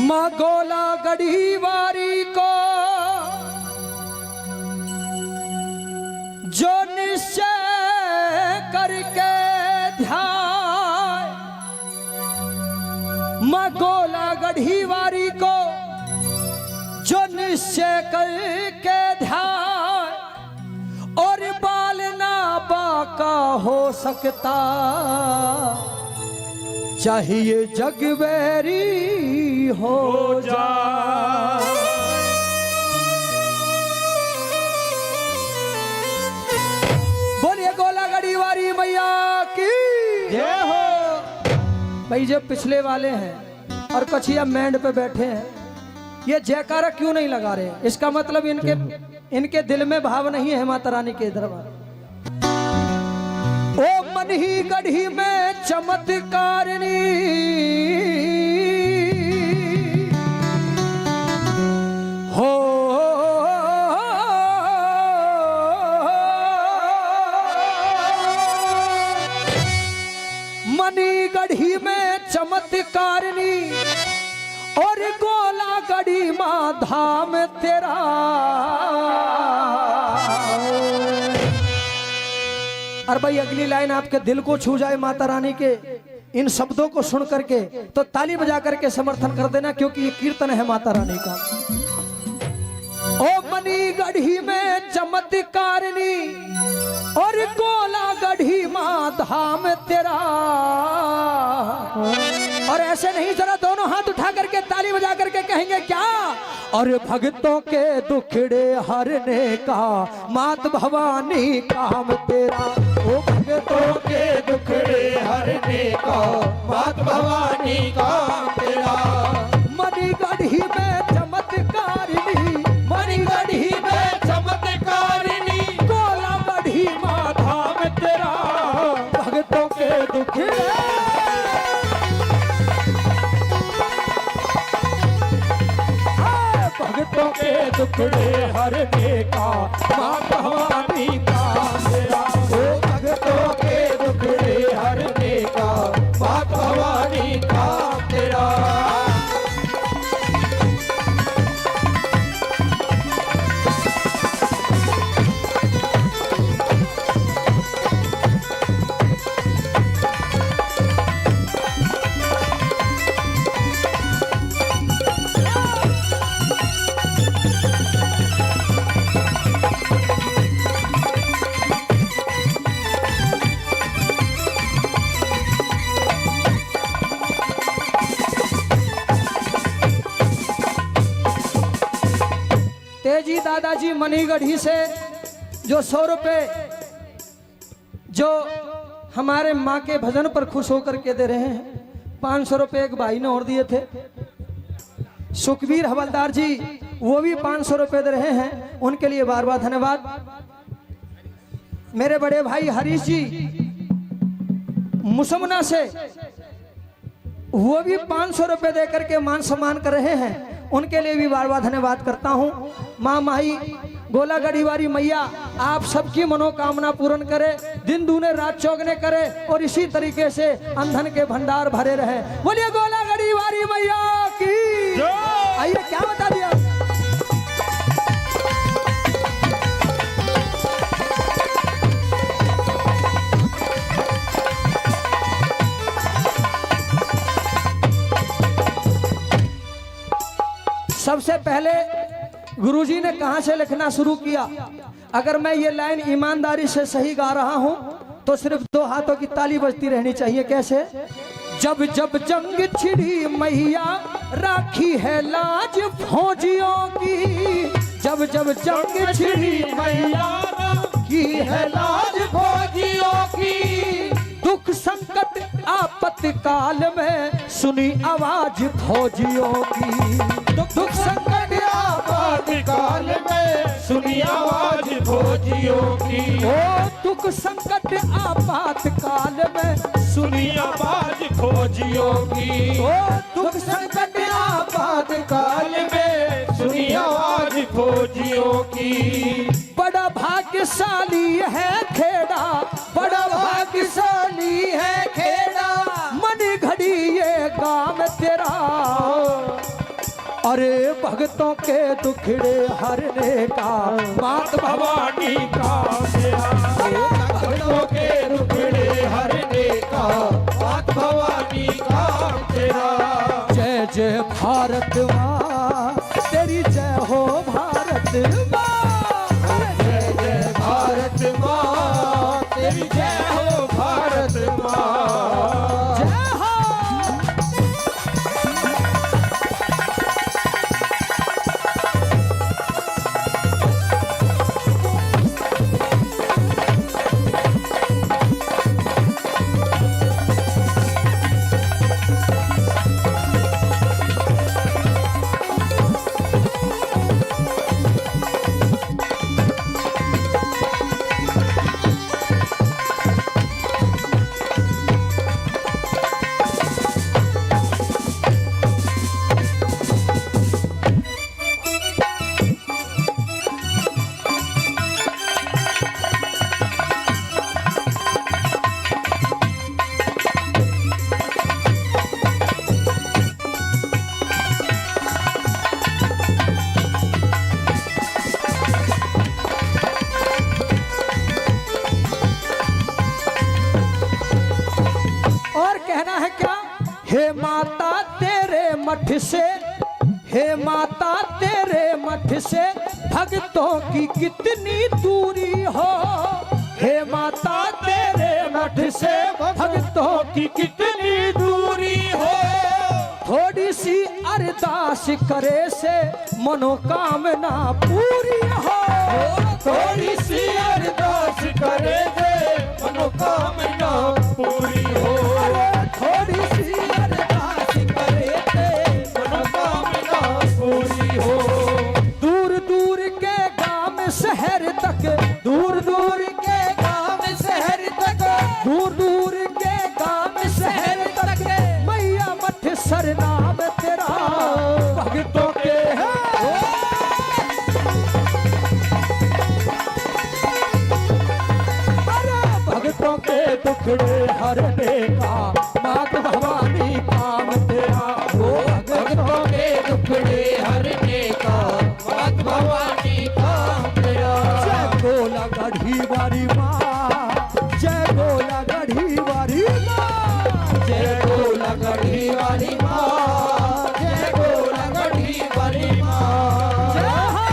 माँ गोला गढ़ी वारी को जो निश्चय करके ध्यान, माँ गोला गढ़ी वारी को जो निश्चय करके ध्यान, और बाल ना बाका हो सकता, चाहिए जगवैरी हो जाए। बोलिए गोला गढ़ी वारी मैया की जय हो। भाई जो पिछले वाले हैं और कछिया मैंड पे बैठे हैं, ये जयकारा क्यों नहीं लगा रहे? इसका मतलब इनके दिल में भाव नहीं है माता रानी के दरबार। ओ मन ही गढ़ी में चमत्कारिणी, हो मनी गढ़ी में चमत्कारिणी, और गोला गढ़ी माँ धाम तेरा। और भाई अगली लाइन आपके दिल को छू जाए माता रानी के इन शब्दों को सुन करके, तो ताली बजा करके समर्थन कर देना, क्योंकि ये कीर्तन है माता रानी का। ओ मनी गढ़ी में चमत्कारिणी, और गोला गढ़ी माँ धाम तेरा। और ऐसे नहीं, जरा दोनों हाथ उठा करके ताली बजा करके कहेंगे क्या? और भक्तों के दुखड़े हरने का मात भवानी काम तेरा। ओ भक्तों के दुखड़े हरने का मात भवानी काम तेरा। मनी गढ़ी में चमत्कारिणी, मनी गढ़ी में चमत्कारिणी, गोला गढ़ी माँ धाम तेरा। भक्तों के दुखड़े भक्तों के दुखड़े हरने का माँ भवानी का तेरा। ओ भक्तों के दुखड़े हरने का माँ भवानी का तेरा। तेजी दादाजी मनीगढ़ी से जो 100 रुपए जो हमारे माँ के भजन पर खुश होकर के दे रहे हैं, 500 रुपए एक भाई ने और दिए थे। सुखबीर हवलदार जी वो भी 500 रुपए दे रहे हैं, उनके लिए बार बार धन्यवाद। मेरे बड़े भाई हरीश जी मुसमना से वो भी 500 रुपए दे करके मान सम्मान कर रहे हैं, उनके लिए भी बार बार धन्यवाद करता हूं। माँ माही गोला गढ़ी वारी मैया आप सबकी मनोकामना पूर्ण करे, दिन दूने रात चौगने करे, और इसी तरीके से अंधन के भंडार भरे रहे। बोलिए गोला गढ़ी वारी मैया की। आइए क्या बता दिया। सबसे पहले गुरुजी ने कहां से लिखना शुरू किया? अगर मैं ये लाइन ईमानदारी से सही गा रहा हूं तो सिर्फ 2 हाथों की ताली बजती रहनी चाहिए। कैसे? जब जब जंग छिड़ी मैया राखी है लाज फौजियों की, जब जब जंग छिड़ी मैया राखी है लाज फौजियों की, दुख संकट आपत्तिकाल में सुनी आवाज फौजियों की। दुख संकट आपातकाल में सुनी आवाज फौजियों की। ओ दुख संकट आपातकाल में सुनी आवाज फौजियों की। ओ दुख संकट आपातकाल में सुनी आवाज फौजियों की। बड़ा भाग्यशाली है खेड़ा, बड़ा भाग्यशाली है खेड़ा, मन घड़ी ये काम तेरा। अरे भक्तों के दुखड़े हरने का मात भवानी का मेरा, भक्तों के दुखड़े हरने का मात भवानी का तेरा। जय जय भारत माँ तेरी जय हो भारत माँ, जय जय भारत माँ तेरी जय हो भारत माँ। जय हो। हे माता तेरे मठ से, हे माता तेरे मठ से भक्तों की कितनी दूरी हो, हे माता तेरे मठ से भक्तों की कितनी दूरी हो। थोड़ी सी अरदास करे से मनोकामना पूरी हो, थोड़ी सी अरदास करे से मनोकामना पूरी हो। थोड़ी सी अरदास करे से मनोकामना पूरी हो। दूर दूर के गांव शहर तक, दूर दूर के गांव शहर तक, दूर दूर के गांव शहर तक मैया मठ सरनाम तेरा भक्तों के है। अरे भक्तों के दुखड़े हरने का मात भवानी काम तेरा, वो भक्तों के दुखड़े हरने का मात भवानी काम तेरा। जय गोला गढ़ी वारी माँ, जय गोला गढ़ी वारी माँ, जय गोला गढ़ी वाली माँ, जय गोला गढ़ी वाली माँ। जय हो।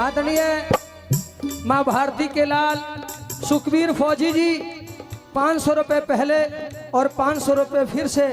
आदरणीय माँ भारती के लाल सुखबीर फौजी जी 500 रुपए पहले और 500 रुपए फिर से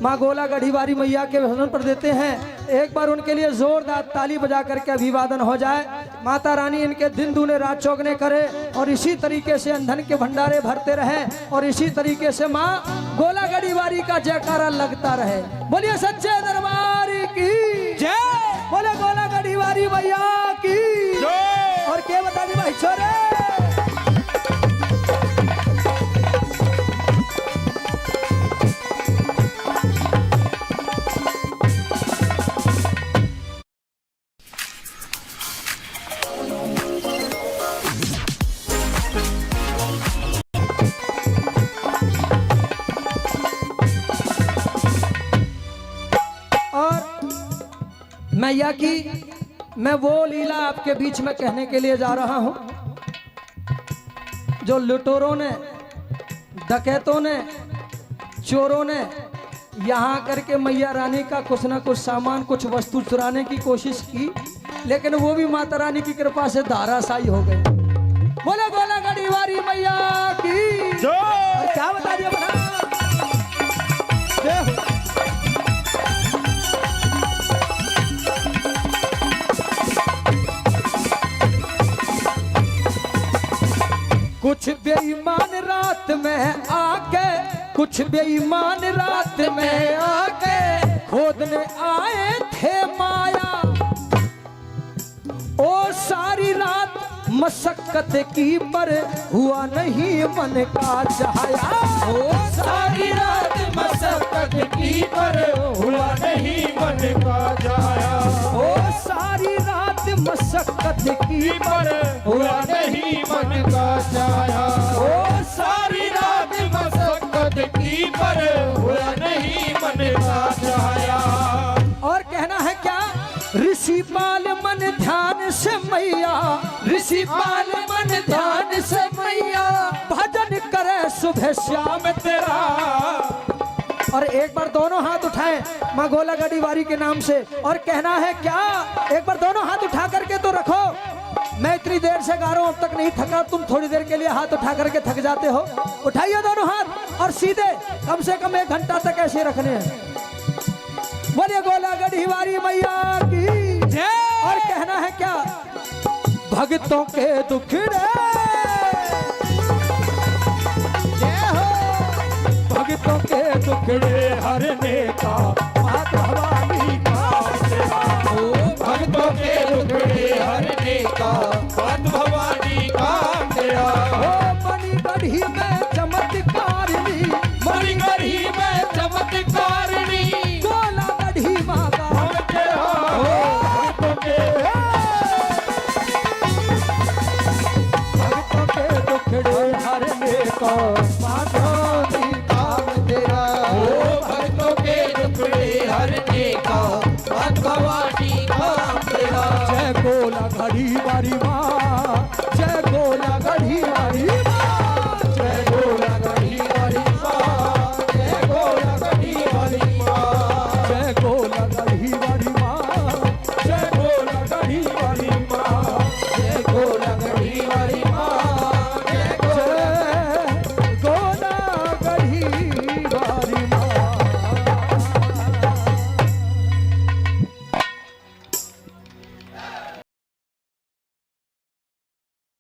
माँ गोला गढ़ीवारी मैया के भजन पर देते हैं। एक बार उनके लिए जोरदार ताली बजा करके अभिवादन हो जाए। माता रानी इनके दिन दूने रात चौगने करे और इसी तरीके से अंधन के भंडारे भरते रहे और इसी तरीके से माँ गोला गढ़ीवारी का जयकारा लगता रहे। बोलिए सच्चे दरबार की जय, बोले गोला गढ़ीवारी मैया की जय। और क्या बता दी भाई छोरे। मैया की मैं वो लीला आपके बीच में कहने के लिए जा रहा हूं जो लुटेरों ने, डकैतों ने, चोरों ने यहां करके मैया रानी का कुछ ना कुछ सामान, कुछ वस्तु चुराने की कोशिश की, लेकिन वो भी माता रानी की कृपा से धाराशायी हो गए। बोले गोला गढ़ीवारी मैया की जय। क्या बता दिया बना कुछ बेईमान रात में आके, कुछ बेईमान रात में आके खोदने आए थे माया। ओ सारी रात मशक्कत की पर हुआ नहीं मन का चाया। ओ सारी रात मशक्कत की पर हुआ नहीं मन का जाया। ओ सारी रात मशक्कत की पर हुआ नहीं मन का जाया। ओ सारी रात मशक्कत की पर हुआ नहीं मन का जाया। और कहना है क्या, ऋषि पाल मन ध्यान से मैया, ऋषि पाल मन ध्यान से मैया भजन करे सुबह शाम तेरा। और एक बार दोनों हाथ उठाएं माँ गोला गढ़ीवारी के नाम से, और कहना है क्या, एक बार दोनों हाथ उठा करके तो रखो। मैं इतनी देर से गा रहा हूं, अब तक नहीं थका, तुम थोड़ी देर के लिए हाथ उठा करके थक जाते हो। उठाइए दोनों हाथ और सीधे कम से कम 1 घंटा तक ऐसे रखने हैं। बोलिए गोला गढ़ीवारी मैया की जय। और कहना है क्या, भक्तों के दुखड़े जय हो, भक्तों के दुखड़े हरने का माता भवानी का सेवा। भक्तों के दुखड़े हरने का